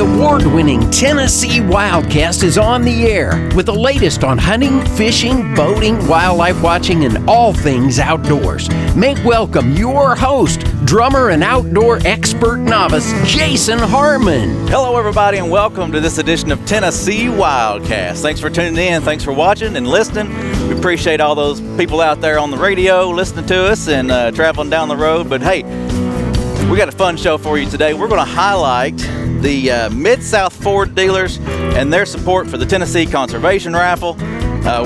award-winning Tennessee Wildcast is on the air with the latest on hunting, fishing, boating, wildlife watching, and all things outdoors. Make welcome your host, drummer and outdoor expert novice, Jason Harmon. Hello, everybody, and welcome to this edition of Tennessee Wildcast. Thanks for tuning in. Thanks for watching and listening. We appreciate all those people out there on the radio listening to us and traveling down the road. But hey, we got a fun show for you today. We're going to highlight the Mid-South Ford dealers and their support for the Tennessee Conservation Raffle.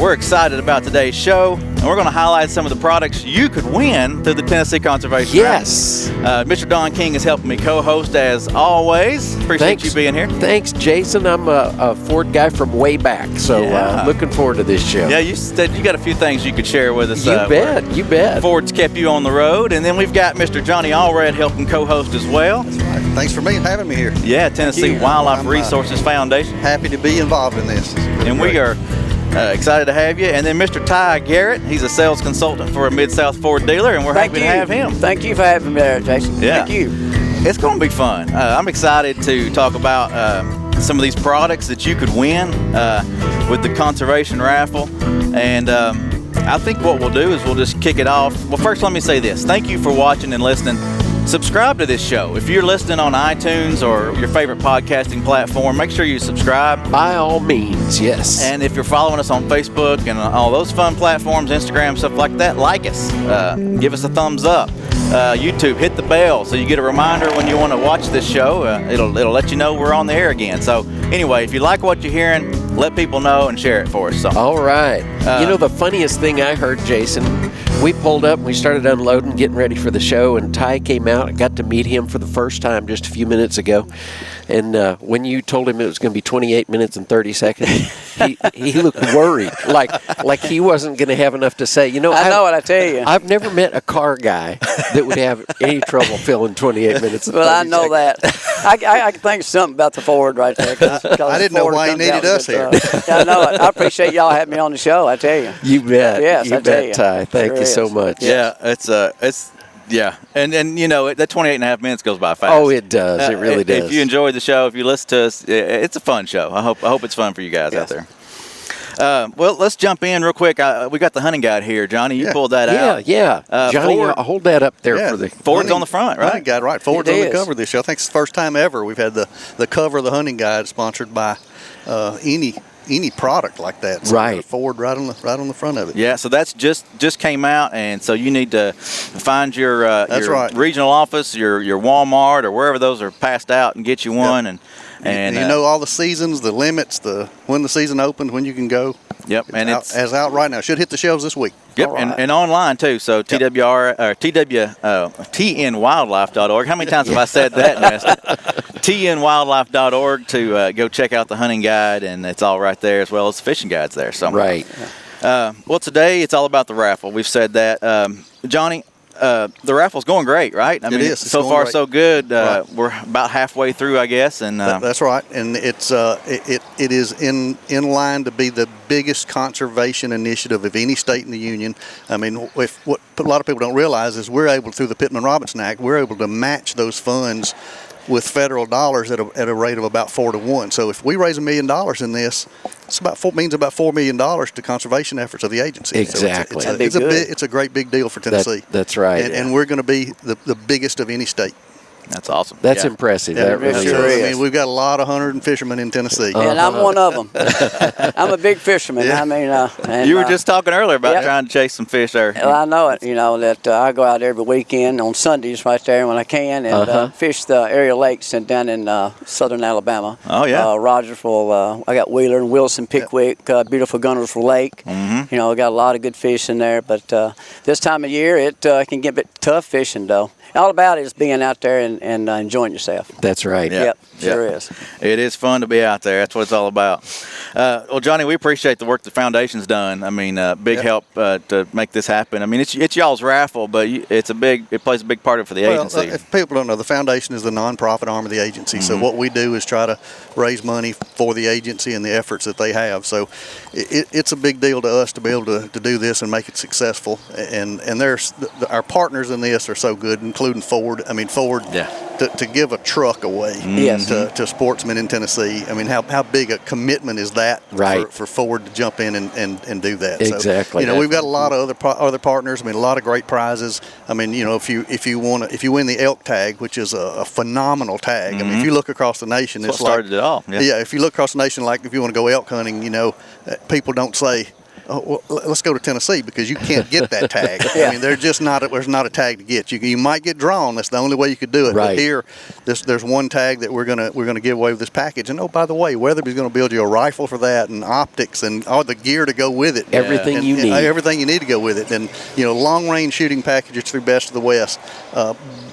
We're excited about today's show, and we're going to highlight some of the products you could win through the Tennessee Conservation Yes. Raffle. Mr. Don King is helping me co-host as always. Appreciate you being here. Thanks, Jason. I'm a Ford guy from way back, so looking forward to this show. Yeah, you said you got a few things you could share with us. You bet. Ford's kept you on the road, and then we've got Mr. Johnny Allred helping co-host as well. That's right. Thanks for having me here. Yeah, Tennessee Wildlife Resources Foundation. Happy to be involved in this. And we are excited to have you. And then Mr. Ty Garrett, he's a sales consultant for a Mid-South Ford dealer, and we're happy to have him. Thank you for having me there, Jason. Yeah. Thank you. It's going to be fun. I'm excited to talk about some of these products that you could win with the Conservation Raffle. And I think what we'll do is we'll just kick it off. Well, first, let me say this. Thank you for watching and listening. Subscribe to this show. If you're listening on iTunes or your favorite podcasting platform, make sure you subscribe. By all means, yes. And if you're following us on Facebook and all those fun platforms, Instagram, stuff like that, like us. Give us a thumbs up. YouTube, hit the bell so you get a reminder when you want to watch this show. It'll let you know we're on the air again. So anyway, if you like what you're hearing, let people know and share it for us. So. All right. The funniest thing I heard, Jason, we pulled up and we started unloading, getting ready for the show, and Ty came out. I got to meet him for the first time just a few minutes ago. And when you told him it was going to be 28 minutes and 30 seconds, he looked worried, like he wasn't going to have enough to say. I know what I tell you. I've never met a car guy that would have any trouble filling 28 minutes and 30 Well, I know seconds. that. I can think something about the Ford right there. I didn't know why he needed us here. I know it. I appreciate y'all having me on the show, I tell you. You bet. Yes, you I tell bet, you. Ty. Thank Sure you so is. much. Yeah, it's yeah. And that 28 and a half minutes goes by fast. Oh, it does. It really does. If you enjoyed the show, if you listen to us, it's a fun show. I hope it's fun for you guys out there. Well, let's jump in real quick. We got the hunting guide here. Johnny, you pulled that out. Yeah. Johnny, Ford, hold that up there for the Ford's on the front, right? Hunting guide, right. Ford's on the cover of this show. I think it's the first time ever we've had the cover of the hunting guide sponsored by any product like that. So right. Ford right on the front of it. Yeah, so that's just came out, and so you need to find your regional office, your Walmart, or wherever those are passed out, and get you one. Yep. And you know all the seasons, the limits, when the season opens, when you can go. Yep, and it's out right now. Should hit the shelves this week. Yep, right. and online too. So TNWildlife.org. How many times have I said that? TNWildlife.org to go check out the hunting guide, and it's all right there as well as the fishing guides there. So right. Well, today it's all about the raffle. We've said that, Johnny. The raffle's going great, right? I mean, it is. So far, great. So good. Right. We're about halfway through, I guess, and that's right. And it's it is in line to be the biggest conservation initiative of any state in the union. I mean, what a lot of people don't realize is we're able, through the Pittman-Robertson Act, we're able to match those funds with federal dollars at a rate of about 4 to 1. So if we raise $1 million in this, means about $4 million to conservation efforts of the agency. Exactly. So it's a great big deal for Tennessee. That's right. And we're going to be the biggest of any state. That's awesome. That's impressive. Yeah, that really sure is. I mean, we've got a lot of hunter and fishermen in Tennessee. And I'm one of them. I'm a big fisherman. Yeah. I mean, you were just talking earlier about trying to chase some fish there. Well, I know it. That I go out every weekend on Sundays right there when I can and fish the area lakes and down in southern Alabama. Oh, yeah. Rogersville. I got Wheeler and Wilson, Pickwick, beautiful Guntersville Lake. Mm-hmm. I got a lot of good fish in there. But this time of year, it can get a bit tough fishing, though. All about it is being out there and enjoying yourself. That's right. Yeah. Yep, sure is. It is fun to be out there. That's what it's all about. Well, Johnny, we appreciate the work the foundation's done. I mean, big help to make this happen. I mean, it's y'all's raffle, but it plays a big part of it for the agency. If people don't know, the foundation is the nonprofit arm of the agency. So what we do is try to raise money for the agency and the efforts that they have. So it's a big deal to us to be able to do this and make it successful. And there's our partners in this are so good, including Ford. I mean, Ford. Yeah. to give a truck away to sportsmen in Tennessee. I mean, how big a commitment is that for Ford to jump in and do that? Exactly. So, we've got a lot of other partners. I mean, a lot of great prizes. I mean, if you win the elk tag, which is a phenomenal tag. I mean, if you look across the nation, it's like started it all. Yeah, if you look across the nation, like if you want to go elk hunting, people don't say, "Oh, well, let's go to Tennessee," because you can't get that tag. I mean, there's not a tag to get. You might get drawn. That's the only way you could do it. Right. But here, there's one tag that we're gonna give away with this package. And by the way, Weatherby's gonna build you a rifle for that, and optics, and all the gear to go with it. Everything you need. Everything you need to go with it. And long range shooting packages through Best of the West.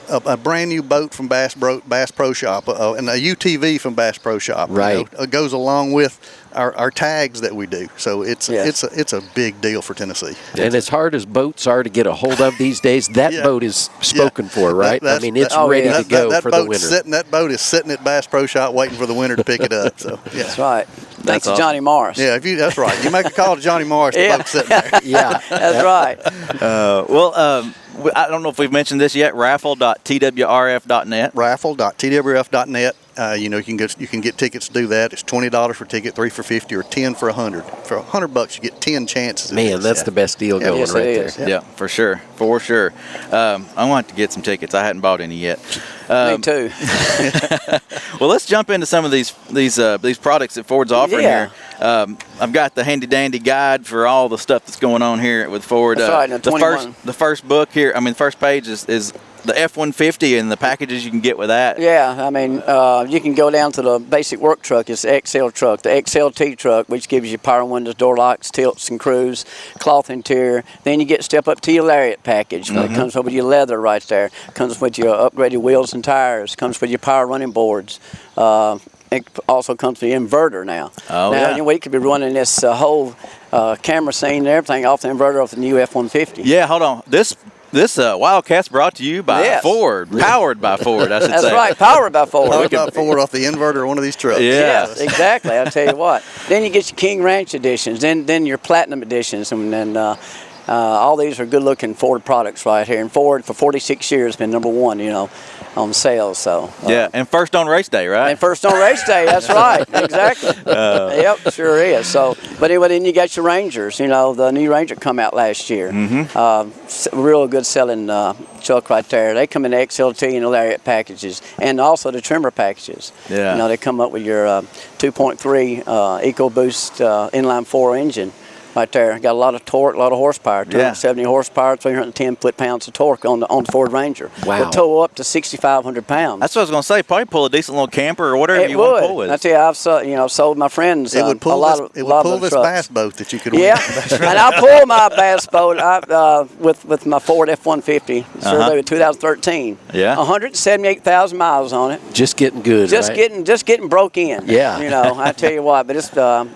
A brand new boat from Bass Pro Shop, and a UTV from Bass Pro Shop. Right. Goes along with our tags that we do. So it's a big deal for Tennessee. And as hard as boats are to get a hold of these days, that boat is spoken for, right? I mean, it's ready to go for the winter. That boat is sitting at Bass Pro Shop waiting for the winter to pick it up. So That's right. Thanks to Johnny Morris. Yeah, that's right. You make a call to Johnny Morris, the boat's sitting there. Yeah, that's right. I don't know if we've mentioned this yet. Raffle.twrf.net. Raffle.twrf.net. You can get tickets to do that. It's $20 for a ticket, 3 for $50, or 10 for $100. For $100, you get 10 chances. Man, that's the best deal going right there. Yeah, for sure. I want to get some tickets. I hadn't bought any yet. Me too. Well, let's jump into some of these products that Ford's offering here. I've got the handy dandy guide for all the stuff that's going on here with Ford. That's right. The first book here. I mean, the first page is the F-150 and the packages you can get with that. Yeah, I mean, you can go down to the basic work truck. It's the XL truck, the XLT truck, which gives you power windows, door locks, tilts and cruise, cloth interior. Then you step up to your Lariat package. It comes with your leather right there. Comes with your upgraded wheels and tires. Comes with your power running boards. It also comes with the inverter now. We could be running this whole camera scene and everything off the inverter of the new F-150. Yeah, hold on. This Wildcat's brought to you by Ford, powered by Ford, I should say. That's right, powered by Ford. Powered by Ford off the inverter of one of these trucks. Yeah. Yes, exactly. I'll tell you what. Then you get your King Ranch editions, then your Platinum editions, and then all these are good-looking Ford products right here. And Ford, for 46 years, has been number one, on sales. So and first on race day, right? And first on race day, that's right, exactly. Yep, sure is. So, but anyway, then you got your Rangers. The new Ranger come out last year. Real good selling truck right there. They come in the XLT and the Lariat packages, and also the trimmer packages. Yeah. They come up with your 2.3 EcoBoost inline 4 engine. Right there, got a lot of torque, a lot of horsepower. 270 horsepower, 310 foot-pounds of torque on the Ford Ranger. Wow! Will tow up to 6,500 pounds. That's what I was going to say. Probably pull a decent little camper or whatever you want to pull with. I tell you, I've sold my friends it would pull a lot of this trucks. bass boat that you could win. Yeah, and I pulled my bass boat with my Ford F-150 survey in 2013. Yeah, 178,000 miles on it. Just getting good. Just getting broke in. Yeah. I tell you what, but it's a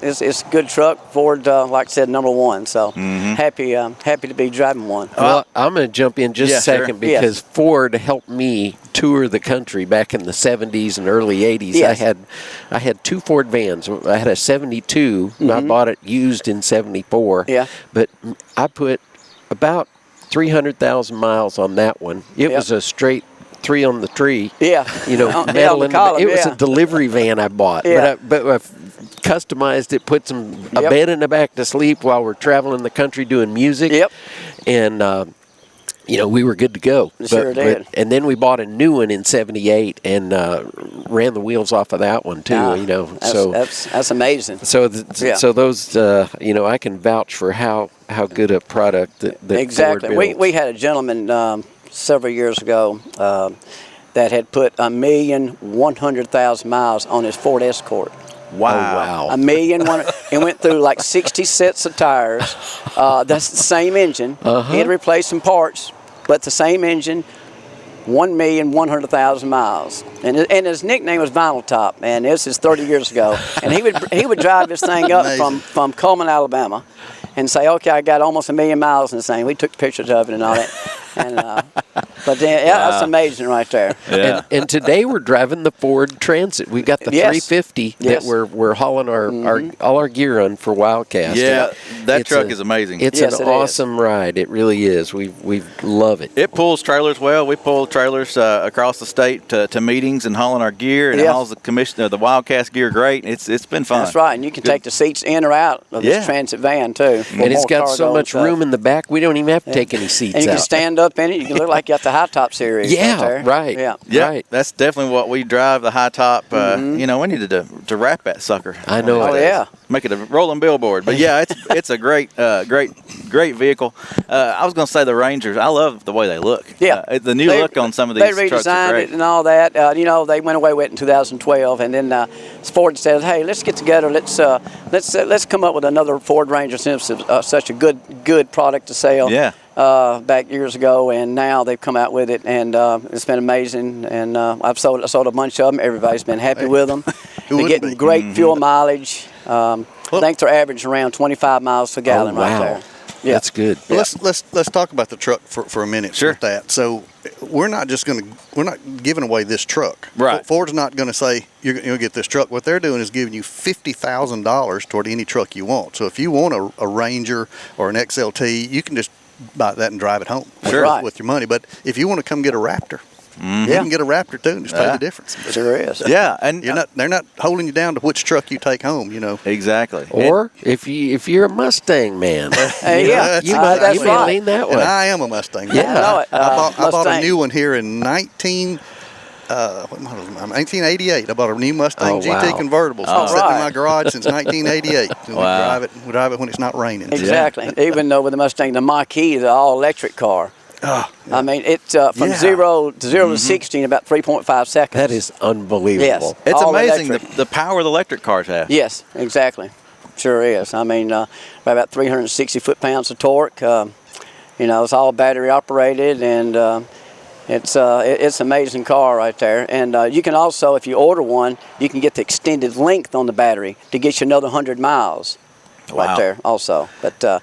good truck. Ford, like I said, number one. So happy to be driving one. Well, I'm going to jump in just a second because Ford helped me tour the country back in the 70s and early 80s. Yes. I had two Ford vans. I had a 72. I bought it used in 74. Yeah. But I put about 300,000 miles on that one. It was a straight 3 on the tree. Yeah. Metal in the, it was a delivery van I bought. Yeah. But I customized it, put a bed in the back to sleep while we're traveling the country doing music. Yep. And we were good to go. Sure did. And then we bought a new one in '78 and ran the wheels off of that one too. That's amazing. So those I can vouch for how good a product that exactly. Ford builds. We had a gentleman several years ago that had put 1,100,000 miles on his Ford Escort. Wow. 1,000,000. It went through like 60 sets of tires. That's the same engine. He had to replace some parts, but the same engine, 1,100,000 miles. And his nickname was Vinyl Top, and this is 30 years ago. And he would drive this thing up from Coleman, Alabama, and say, okay, I got almost 1,000,000 miles in this thing. We took pictures of it and all that. And But that's amazing right there. Yeah. And today we're driving the Ford Transit. We got the Yes. 350 Yes. that we're hauling all our gear on for Wildcast. Yeah, that It's truck is amazing. It's Yes, an it is. awesome ride. It really is. We love it. It pulls trailers well. We pull trailers across the state to meetings and hauling our gear, and it Yeah. hauls the Wildcast gear great. It's been fun. That's right, and you can take the seats in or out of this Yeah. transit van too. for And it's more got so cargo much and room in the back. We don't even have to take any seats And you out. can stand up in it. You can look like you got the high top series. Yeah, there. right. Yeah. Yeah, Right. that's definitely what we drive, the high top. We needed to wrap that sucker. I know Oh it is. yeah. Make it a rolling billboard. But yeah, it's a great vehicle. I was going to say the Rangers. I love the way they look. Yeah. The new look on some of these They trucks are redesigned great. it and all that. They went away with it in 2012, and then Ford said, "Hey, let's get together. Let's come up with another Ford Ranger since it's such a good product to sell." Yeah. Back years ago, and now they've come out with it, and it's been amazing. And I've sold a bunch of them. Everybody's been happy with them. They're wouldn't getting be? great fuel mileage. I think they're averaging around 25 miles per gallon Oh, wow. right there. Yeah. That's good. Well, let's talk about the truck for a minute. Sure. With that. So we're not giving away this truck. Right. Ford's not going to say you're going to get this truck. What they're doing is giving you $50,000 toward any truck you want. So if you want a Ranger or an XLT, you can just buy that and drive it home Sure. Right. with your money. But if you want to come get a Raptor, you Yeah. can get a Raptor too and just pay Yeah. the difference. Sure is. Yeah, and They're not holding you down to which truck you take home. exactly. Or if you're a Mustang man, yeah, you that's may right. lean that And way. I am a Mustang. Yeah. I know it. I bought a Mustang. new one here in 1988. I bought a new Mustang Oh, GT wow. convertible. So Oh, it's sitting in right. my garage since 1988. Wow. We drive it when it's not raining. Exactly. Even though with the Mustang, the Mach-E, the all-electric car. Oh, I mean, it's from Yeah. 0 to 60 in about 3.5 seconds. That is unbelievable. Yes. It's all amazing electric. the power the electric cars have. Yes, exactly. Sure is. I mean, about 360 foot-pounds of torque. It's all battery operated, and it's an amazing car right there. And you can also, if you order one, you can get the extended length on the battery to get you another 100 miles Wow. right there also. But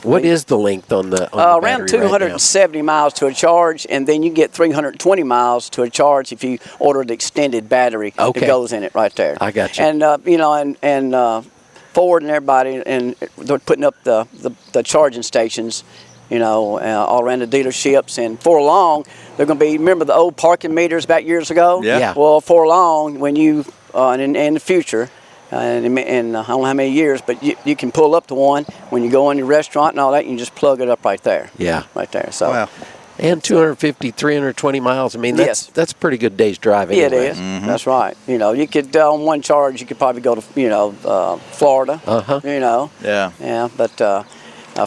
What is the length on the around battery right 270 miles to a charge, and then you get 320 miles to a charge if you order the extended battery Okay. that goes in it right there. I got you. And Ford and everybody, and they're putting up the charging stations, all around the dealerships. And for long, they're going to be. Remember the old parking meters back years ago? Yeah. Yeah. Well, for long, when you in the future. And I don't know how many years, but you can pull up to one when you go in your restaurant and all that. You can just plug it up right there. Yeah. Right there. So wow. And 250, 320 miles. I mean, Yes. that's a pretty good day's drive yeah, anyway. it is. That's right. You could on one charge you could probably go to Florida. Uh-huh. Yeah. Yeah, but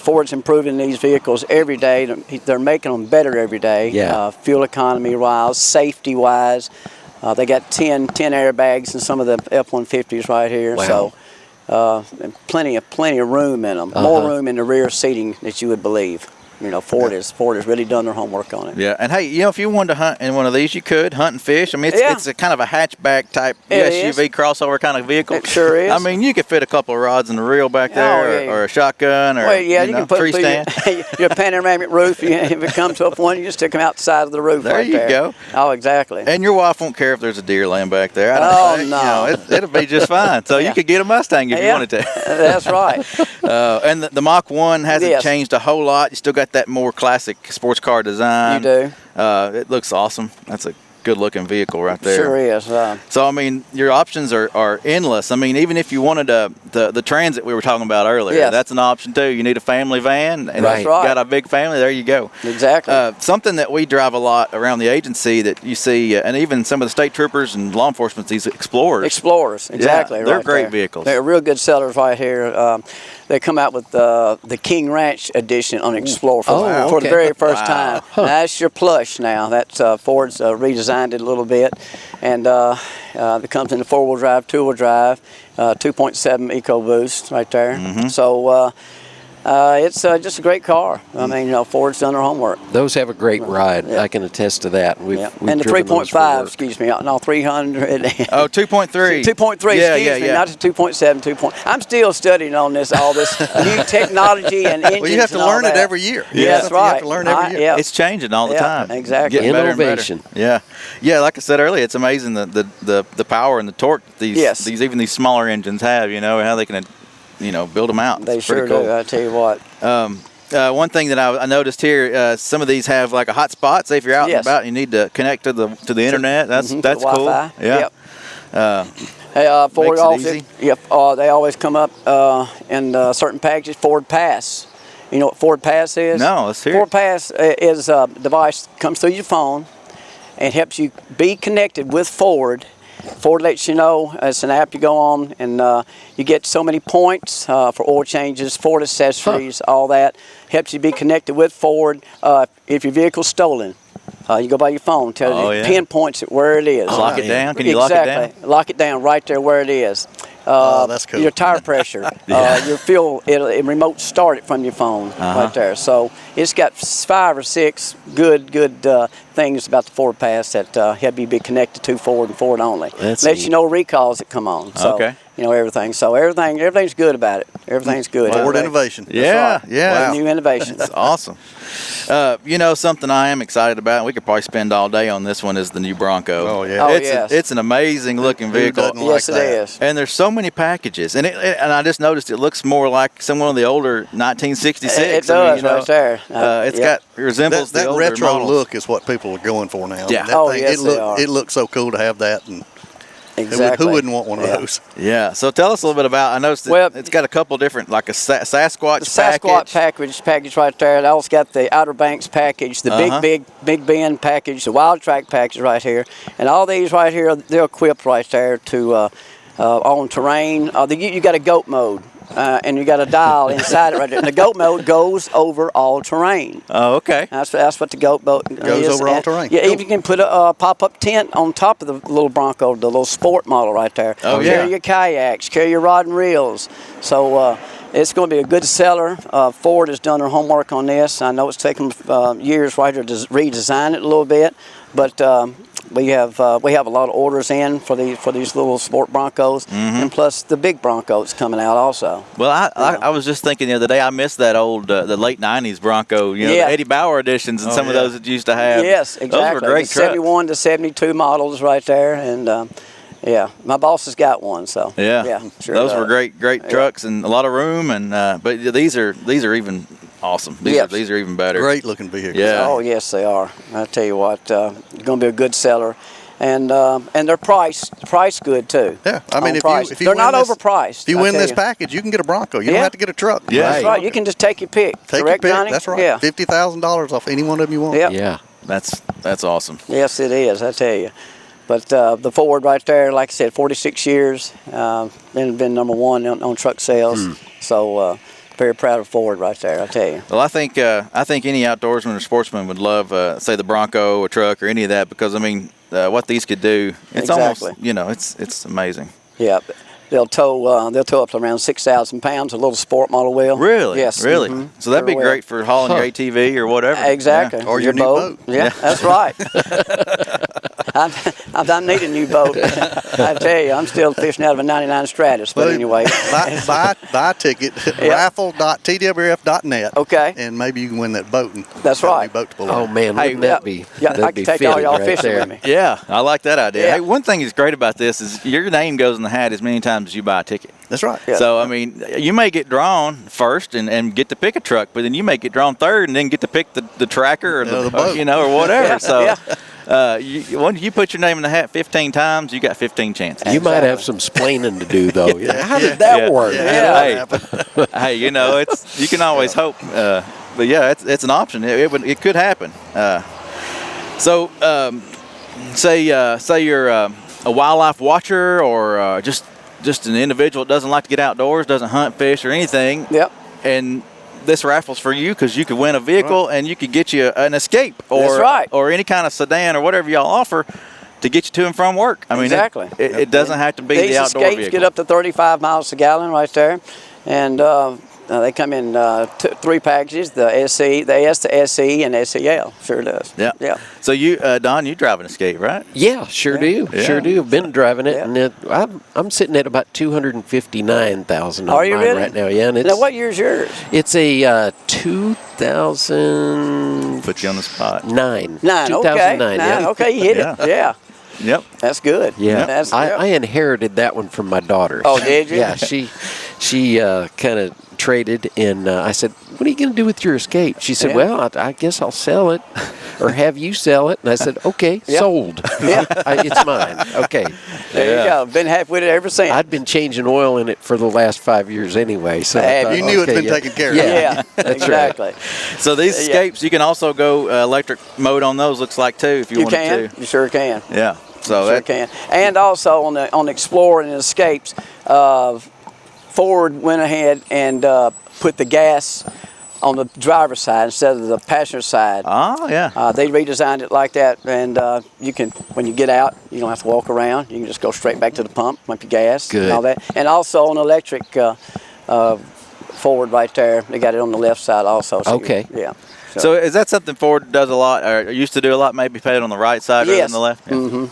Ford's improving these vehicles every day. They're making them better every day. Yeah. Fuel economy wise, safety wise. They got 10 airbags in some of the F-150s right here. Wow. So plenty of room in them. More room in the rear seating that you would believe. Ford has really done their homework on it. Yeah, and hey, if you wanted to hunt in one of these, you could hunt and fish. I mean, it's a kind of a hatchback type It SUV crossover kind of vehicle. It sure is. I mean, you could fit a couple of rods in the reel back there, yeah. or a shotgun, or Well, yeah, you can put tree through stand. your panoramic roof. If it comes up one, you just stick them out the side of the roof. There right you there. go. Oh, exactly. And your wife won't care if there's a deer laying back there. I don't Oh, think, no. it'll be just fine. So Yeah. you could get a Mustang if you Yeah. wanted to. That's right. And the Mach 1 hasn't Yes. changed a whole lot. You still got that more classic sports car design. You do. It looks awesome. That's a good-looking vehicle right there. Sure is. So, I mean, your options are endless. I mean, even if you wanted the Transit we were talking about earlier, Yes. that's an option too. You need a family van, and Right. if you've Right. got a big family, there you go. Exactly. Something that we drive a lot around the agency that you see, and even some of the state troopers and law enforcement, these Explorers. Explorers, exactly. they're right great there. vehicles. They're real good sellers right here. They come out with the King Ranch edition on Explorer for the okay. very first Wow. time. Now, that's your plush now. That's Ford's redesigned it a little bit, and it comes in the 4-wheel drive, 2-wheel drive, 2.7 EcoBoost right there. So It's just a great car. I mean, Ford's done their homework. Those have a great ride. Yeah. I can attest to that. We've And the driven those for 3.5, work. excuse me, no, 300. Oh, 2.3. 2.3, Yeah, excuse me, yeah. not 2.7, 2. I'm still studying on all this new technology and engines. Well, you have to and all learn it that. every year. Yeah, that's You right. have to learn every year. Yeah. It's changing all the Yeah, time. exactly. Getting better and better. Innovation. Yeah. Like I said earlier, it's amazing the power and the torque Yes. even these smaller engines have. How they can build them out. They It's pretty sure cool. do. I tell you what. One thing that I noticed here, some of these have like a hotspot. Say if you're out and Yes. about, and you need to connect to the internet. That's Mhm, that's the cool. Wi-Fi. Yeah. Yep. Hey, Ford Makes it also. easy. Yep. They always come up in certain packages. Ford Pass. You know what Ford Pass is? No, let's hear Ford it. Pass is a device that comes through your phone and helps you be connected with Ford. Ford lets you know, it's an app you go on, and you get so many points for oil changes, Ford accessories, all that. Helps you be connected with Ford. If your vehicle's stolen, you go by your phone, tells Oh, you, yeah. pinpoints it where it is. Lock it down. Can you lock it down? Exactly. Lock it down right there where it is. That's cool. Your tire pressure, your fuel, it remote start it from your phone right there. So it's got 5 or 6 good things about the Ford Pass that help you be connected to Ford and Ford only. That's Lets neat. you know recalls that come on. So, Okay. everything. So everything's good about it. Everything's good. Ford Everything- innovation. Yeah. That's right. Yeah. New innovations. That's awesome. Something I am excited about, and we could probably spend all day on this one, is the new Bronco. Oh, yeah. Oh, It's yes. it's an amazing looking Who vehicle. doesn't like Yes, it that? is. And there's so many packages, and and I just noticed it looks more like some one of the older 1966. It I mean, does right there. It's Yep. got resembles That the older retro models. look is what people are going for now. Yeah. That Oh, thing, yes, they are. it looks so cool to have that, and Exactly. who wouldn't want one of Yeah. those? Yeah. So tell us a little bit about. I noticed that Well, it's got a couple different, like a Sasquatch The Sasquatch package. package right there. It also got the Outer Banks package, the Big Bend package, the Wild Track package right here, and all these right here, they're equipped right there to on terrain. You got a goat mode. And you got a dial inside it right there. And the goat mode goes over all terrain. Oh, okay. That's what the goat mode Goes is. over all And, terrain. Yeah, Cool. even you can put a pop-up tent on top of the little Bronco, the little sport model right there. Oh, yeah. Carry your kayaks, carry your rod and reels. So it's going to be a good seller. Ford has done their homework on this. I know it's taken years right here to redesign it a little bit, but we have a lot of orders in for these little sport Broncos, and plus the big Broncos coming out also. Well, I was just thinking the other day, I missed that old, the late 90s Bronco, the Yeah. Eddie Bauer editions and some of yeah. those that you used to have. Yes, exactly. Those were great The trucks. 71 to 72 models right there, and yeah, my boss has got one, so Yeah, sure those does. were great trucks and a lot of room, and but these are even awesome. Yes. These are even better. Great looking vehicle. Yeah. Oh yes, they are. I tell you what, going to be a good seller, and they're priced good too. Yeah, I mean, On if price. you they're win not this- overpriced. If you I win tell this you. package, you can get a Bronco. You Yeah. don't have to get a truck. Yeah. That's right. You can just take your pick. Take Correct, your pick. Johnny? That's right. Yeah. $50,000 off any one of them you want. Yep. Yeah. That's awesome. Yes, it is. I tell you. But the Ford right there, like I said, 46 years, been number one on truck sales. So very proud of Ford right there. I tell you. Well, I think any outdoorsman or sportsman would love, say, the Bronco, a truck, or any of that, because I mean, what these could do, it's Exactly. almost, it's amazing. Yeah. They'll tow up to around 6,000 pounds, a little sport model wheel. Really? Yes. Really? Mhm. So that'd be Sure will. great for hauling your ATV or whatever. Exactly. Yeah. Or your new boat. Yeah, that's right. I need a new boat. I tell you, I'm still fishing out of a 99 Stratus, but Well, anyway. buy a ticket, raffle.twrf.net. Okay. And maybe you can win that boat. And That's have a right. new boat to pull Oh out. man, Hey, wouldn't that be? Yeah, that'd I be can take all fitting y'all right fishing there. with me. Yeah, I like that idea. Yeah. Hey, one thing that's great about this is your name goes in the hat as many times as you buy a ticket. That's right. Yeah. So, I mean, you may get drawn first and get to pick a truck, but then you may get drawn third and then get to pick the tracker or the boat. or whatever. Yeah, So, yeah. once you put your name in the hat 15 times, you got 15 chances. You might have some splaining to do though. How did that Yeah. work? Yeah. Hey, it's you can always hope. But yeah, it's an option. It could happen. Say you're a wildlife watcher or just an individual that doesn't like to get outdoors, doesn't hunt, fish, or anything. Yep. And this raffle's for you because you could win a vehicle and you could get you an Escape or That's right. or any kind of sedan or whatever y'all offer to get you to and from work. I mean, Exactly. it doesn't have to be These the outdoor Escapes vehicle. get up to 35 miles a gallon right there, and They come in 3 packages: the SE, the S, the SE, and SEL. Sure does. Yeah. Yeah. So you, Don, you drive an Escape, right? Yeah, sure do. Yeah. Sure do. I've been driving it, Yeah. and I'm sitting at about 259,000 on Are you mine really? right now. Yeah, and Now, what year's yours? it's a 2009. Put you on the spot. 9. 2009. Okay. Yeah. Okay, you hit Yeah. it. Yeah. Yep. That's good. Yeah, That's, I inherited that one from my daughter. Oh, did you? Yeah, she kind of traded, and I said, "What are you going to do with your Escape?" She said, Yeah. "Well, I guess I'll sell it, or have you sell it." And I said, "Okay, Yeah. sold. Yeah. It's mine." Okay. There you go. Been happy with it ever since. I'd been changing oil in it for the last 5 years anyway, so I Have thought, You knew okay, it's been yeah. taken care of. yeah, That's right. exactly. So these Yeah. Escapes, you can also go electric mode on those. Looks like too, if you You wanted can. to. You sure can. Yeah. So Sure that, can. And also on the Explorer and Escapes, Ford went ahead and put the gas on the driver's side instead of the passenger side. Oh yeah. They redesigned it like that, and you can, when you get out, you don't have to walk around. You can just go straight back to the pump your gas Good. and all that. And also on electric Ford right there, they got it on the left side also. So Okay. yeah. So is that something Ford does a lot, or used to do a lot? Maybe pay it on the right side rather Yes. than the left. Yeah. Mm-hmm.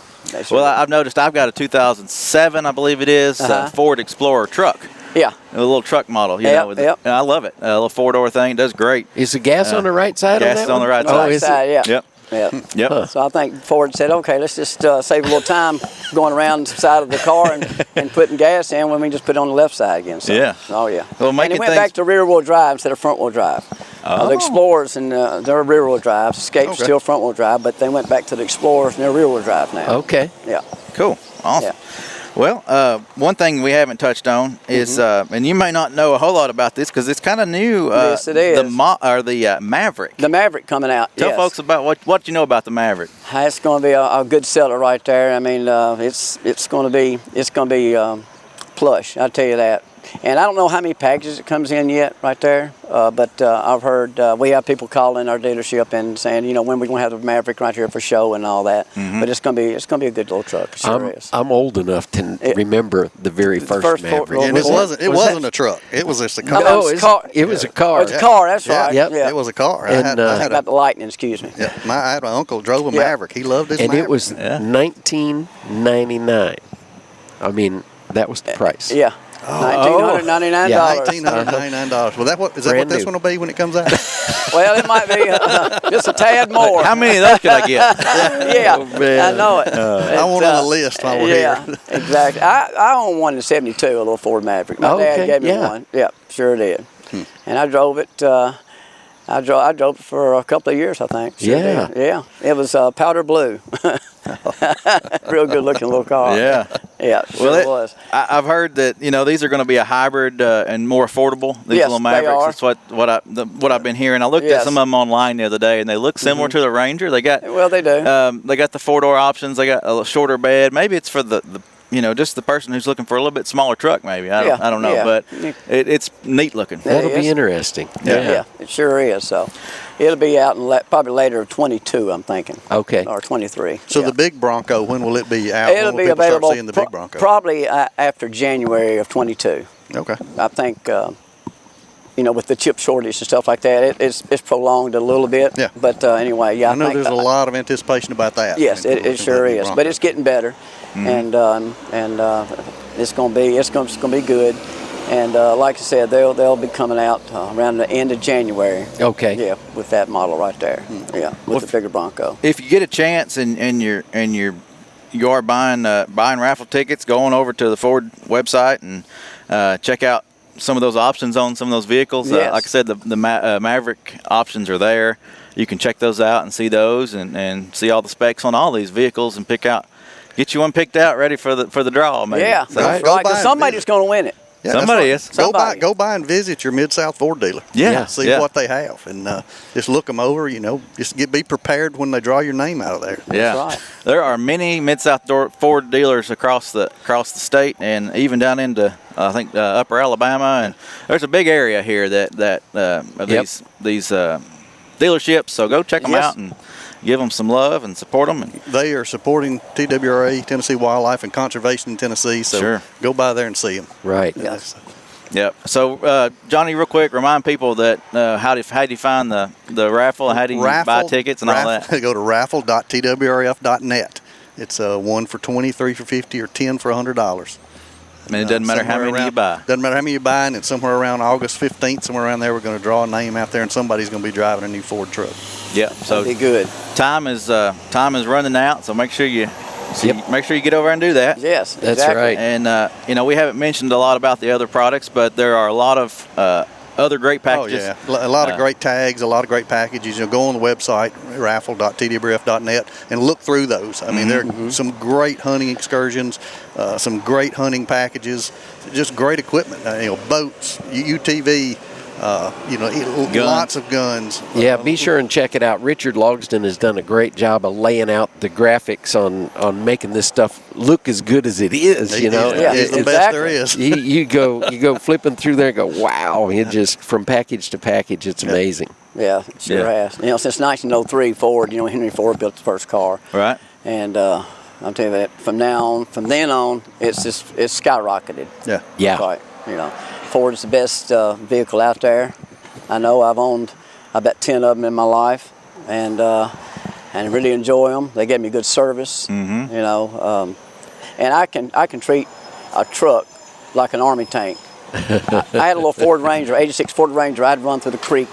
Well, I've noticed I've got a 2007, I believe it is, Ford Explorer truck, yeah. a little truck model. You Yep, know, with yep. and I love it. A little 4-door thing, it does great. Is the gas on the right side? gas on is that on the one? right On the side. right is it? side, yeah. Yep. Yeah. Yep. Huh. So I think Ford said, okay, let's just save a little time going around the side of the car and putting gas in when we just put it on the left side again. So, Yeah. Oh, yeah. Well, and making it went things- back to rear-wheel drive instead of front-wheel drive. Oh. The Explorers and they're rear-wheel drive. Escape's Okay. still front-wheel drive, but they went back to the Explorers and they're rear-wheel drive now. Okay. Yeah. Cool. Awesome. Yeah. Well, one thing we haven't touched on is, and you may not know a whole lot about this because it's kind of new. Yes, it is. The Maverick. The Maverick coming out. Tell yes. folks about what you know about the Maverick. It's going to be a good seller right there. I mean, it's going to be plush. I'll tell you that. And I don't know how many packages it comes in yet right there, but I've heard we have people calling our dealership and saying, you know, when we're going to have the Maverick right here for show and all that. But it's going to be a good little truck. It sure is. I'm old enough to remember the very first first Maverick. Ford- And it Was wasn't a truck. It was just a car. No, Oh, it's a car. it was a Oh, car. it's a car. That's Yeah, right. Yep. Yeah. It was a car. And, I had About the Lightning, excuse me. I had my uncle drove a Yeah. Maverick. He loved his And Maverick. it was Yeah. $19.99. I mean, that was the price. Yeah. $1,999. Yeah. $1,899. Well, is that what Brand this new. one will be when it comes out? Well, it might be just a tad more. How many of those could I get? Yeah, man. I know it. I want on the list while we're yeah, here. exactly. I own one in '72, a little Ford Maverick. My Okay, dad gave me yeah. one. Yeah, sure did. And I drove it. I drove it for a couple of years, I think. Sure Yeah. did. Yeah. It was powder blue. Real good looking little car. Yeah. Yeah, sure it was. I've heard that these are going to be a hybrid and more affordable. These Yes, little they Mavericks. are. That's what I've been hearing. I looked at Yes. some of them online the other day, and they look similar to the Ranger. They got Well, they do. they got the 4-door options. They got a shorter bed. Maybe it's for the just the person who's looking for a little bit smaller truck. Maybe I don't know, yeah. but it's neat looking. That'll It be is. interesting. Yeah, it sure is. So it'll be out in probably later of 22, I'm thinking. Okay. Or 23. So yeah. the big Bronco, when will it be out? It'll when will be people available start seeing the big Bronco? probably after January of 22. Okay. I think, with the chip shortage and stuff like that, it's prolonged a little bit. Yeah. But anyway, yeah. I know think there's a lot of anticipation about that. Yes, when it people sure see that is. big But it's getting better, Mm-hmm. and it's going to be good. And like I said, they'll be coming out around the end of January. Okay. Yeah, with that model right there. Yeah, with the bigger Bronco. If you get a chance and you are buying raffle tickets, going over to the Ford website and check out some of those options on some of those vehicles. Yes. Like I said, the Maverick options are there. You can check those out and see those and see all the specs on all these vehicles and get you one picked out, ready for the draw. Maybe. Yeah, So- that's Go right. by 'Cause and somebody's visit. going to win it. Yeah, that's Somebody right. is. Somebody. Go by and visit your Mid-South Ford dealer. Yeah. See yeah. what they have, and just look them over. Just be prepared when they draw your name out of there. Yeah, right. There are many Mid-South Ford dealers across the state, and even down into I think Upper Alabama, and there's a big area here that of Yep. these dealerships. So go check them Yes. out and give them some love and support them. And They are supporting TWRA, Tennessee Wildlife and Conservation in Tennessee. So Sure. go by there and see them. Right. Yeah. Yep. So, Johnny, real quick, remind people that how do you find the raffle? How do you buy tickets and all that? Go to raffle.twrf.net. It's 1 for $20, 3 for $50, or 10 for $100. And it doesn't matter how many you buy. Doesn't matter how many you buy, and it's somewhere around August 15th, somewhere around there. We're going to draw a name out there, and somebody's going to be driving a new Ford truck. Yeah. So That'd be good. time is running out, so make sure you get over and do that. Yes, That's exactly. right. And we haven't mentioned a lot about the other products, but there are a lot of other great packages. Oh, yeah. A lot of great tags, a lot of great packages. Go on the website, raffle.twrf.net, and look through those. I mean, there are some great hunting excursions, some great hunting packages, just great equipment. Boats, UTV, lots of guns. Yeah, be sure and check it out. Richard Logsdon has done a great job of laying out the graphics on making this stuff look as good as it is. Yeah, It's the best there is. you go flipping through there and go, wow! It just from package to package, it's amazing. Yeah, it sure has. Since 1903, Ford, Henry Ford built the first car. Right. And I'll tell you that from then on, it's skyrocketed. Yeah. Right. Ford's the best vehicle out there. I know I've owned about 10 of them in my life, and really enjoy them. They give me good service, and I can treat a truck like an army tank. I had a little Ford Ranger, 86 Ford Ranger. I'd run through the creek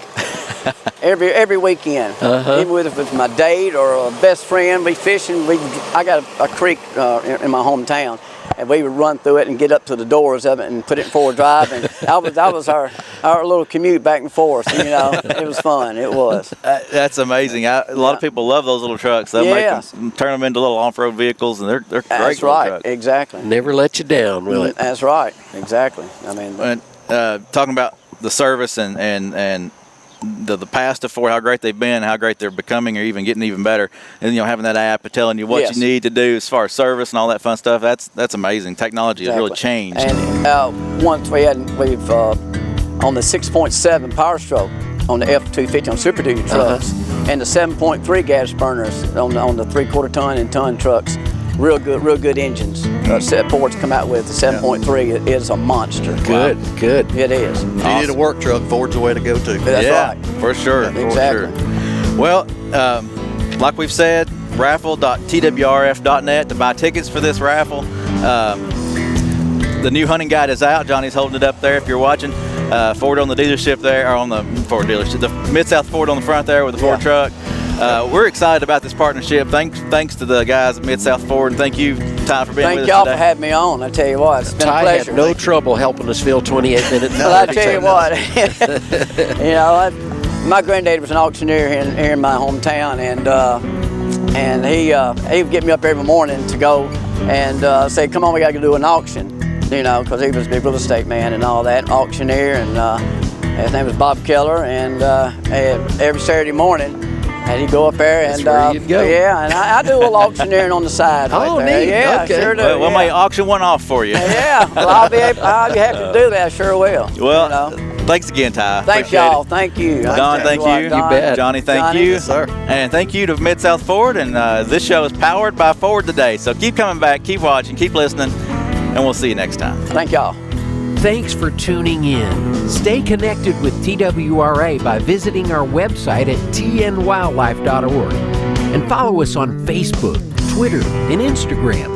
every weekend, even with my date or a best friend. We fishing. I got a creek in my hometown. And we would run through it and get up to the doors of it and put it in forward drive. And that was our little commute back and forth. It was fun. It was. That's amazing. A lot of people love those little trucks. They'll make them, turn them into little off-road vehicles, and they're great. That's right. Trucks. Exactly. Never let you down, will it? That's right. Exactly. I mean, talking about the service and the past of Ford, how great they've been, how great they're becoming, or even getting even better, and having that app telling you what you need to do as far as service and all that fun stuff. That's amazing. Technology has really changed. And once we've on the 6.7 Power Stroke on the F250 on Super Duty trucks, and the 7.3 gas burners on the 3/4 ton and ton trucks. Real good engines. Ford's come out with the 7.3 is a monster. Good. It is. If you need a work truck, Ford's the way to go to. That's right. For sure. Exactly. For sure. Well, like we've said, raffle.twrf.net to buy tickets for this raffle. The new hunting guide is out. Johnny's holding it up there if you're watching. Ford on the dealership there, or on the Ford dealership. The Mid-South Ford on the front there with the Ford truck. We're excited about this partnership. Thanks to the guys at Mid-South Ford, and thank you, Ty, for being with us today. Thank y'all for having me on. I tell you what, it's been a pleasure. Ty had no trouble helping us fill 28 minutes. Well, I tell you what, my granddad was an auctioneer here in my hometown, and he would get me up every morning to go and say, "Come on, we got to do an auction," because he was a big real estate man and all that, auctioneer, and his name was Bob Keller, and every Saturday morning. And he'd go up there and where you'd go. and I do a little auctioneering on the side. Oh, right there. neat. Yeah, Okay. sure do. Well, we may auction one off for you. Yeah, well, I'll be happy to do that. I sure will. Well, thanks again, Ty. Thank Appreciate y'all. it. Thank you. Don, thank you. You bet. Johnny, thank Johnny. you. Yes, sir. And thank you to Mid-South Ford. And this show is powered by Ford today. So keep coming back, keep watching, keep listening, and we'll see you next time. Thank y'all. Thanks for tuning in. Stay connected with TWRA by visiting our website at tnwildlife.org and follow us on Facebook, Twitter, and Instagram.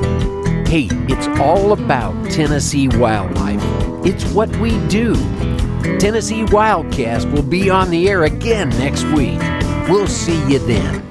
Hey, it's all about Tennessee wildlife. It's what we do. Tennessee Wildcast will be on the air again next week. We'll see you then.